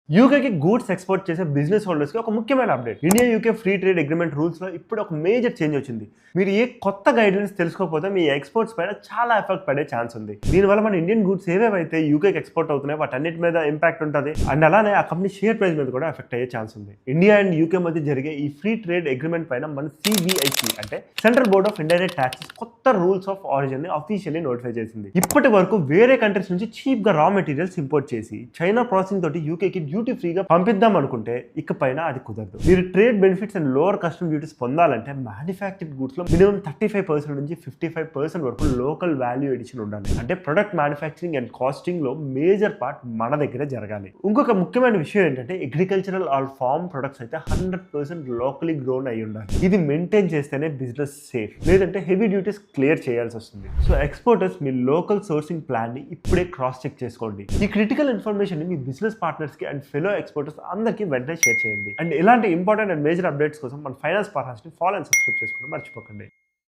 యూకేకి goods export చేసే business హోల్డర్స్‌కి ఒక ముఖ్యమైన update. India UK free trade agreement రూల్స్‌లో ఇప్పుడు ఒక మేజర్ చేంజ్ వచ్చింది. మీరు ఏ కొత్త గైడ్‌లైన్స్ తెలుసుకోకపోతే మీ ఎక్స్‌పోర్ట్స్ పైన చాలా ఎఫెక్ట్ పడే ఛాన్స్ ఉంది. దీనివల్ల మన ఇండియన్ గూడ్స్ ఏవేవైతే యూకేకి ఎక్స్‌పోర్ట్ అవుతున్నాయో వాటన్నిటి మీద ఇంపాక్ట్ ఉంటది. అండ్ అలానే ఆ కంపెనీ షేర్ ప్రైస్ మీద కూడా ఎఫెక్ట్ అయ్యే ఛాన్స్ ఉంది. ఇండియా అండ్ యూకే మధ్య జరిగే ఈ ఫ్రీ ట్రేడ్ అగ్రీమెంట్ పైన మన సిబిఐసి అంటే central board of indirect taxes కొత్త రూల్స్ ఆఫ్ ఆరిజిన్ ని ఆఫీషియల్లీ నోటిఫై చేసింది. ఇప్పటి వరకు వేరే కంట్రీస్ నుంచి చీప్ గా రా మెటీరియల్స్ ఇంపోర్ట్ చేసి చైనా ప్రాసెసింగ్ తోటి యూకేకి డ్యూటీ ఫ్రీగా పంపిద్దాం అనుకుంటే ఇకపైన అది కుదరదు. మీరు trade benefits and lower custom duties పొందాలంటే మ్యానుఫ్యాక్చర్డ్ గూడ్స్ లో మినిమం 35% నుంచి 55% వరకు లోకల్ వాల్యూ ఎడిషన్ ఉండాలి. అంటే ప్రొడక్ట్ మ్యానుఫ్యాక్చరింగ్ అండ్ కాస్టింగ్ లో మేజర్ పార్ట్ మన దగ్గరే జరగాలి. ఇంకొక ముఖ్యమైన విషయం ఏంటంటే అగ్రికల్చరల్ ఆర్ ఫార్మ్ ప్రొడక్ట్స్ అయితే 100% లోకలీ గ్రోన్ అయి ఉండాలి. ఇది మెయింటైన్ చేస్తేనే బిజినెస్ సేఫ్, లేదంటే హెవీ డ్యూటీస్ క్లియర్ చేయాల్సి వస్తుంది. సో ఎక్స్పోర్టర్స్ మీ లోకల్ సోర్సింగ్ ప్లాన్ ని ఇప్పుడే క్రాస్ చెక్ చేసుకోండి. ఈ క్రిటికల్ ఇన్ఫర్మేషన్ ని మీ బిజినెస్ పార్ట్నర్స్ కి అండ్ ఫెలో ఎక్స్పోర్టర్స్ అందరికీ వెంటనే షేర్ చేయండి. అండ్ ఇలాంటి ఇంపార్టెంట్ అండ్ మేజర్ అప్డేట్స్ కోసం మన ఫైనాన్స్ పార్ట్నర్స్ ని ఫాలో అండ్ సబ్స్క్రైబ్ చేసుకోవడం మర్చిపోకండి.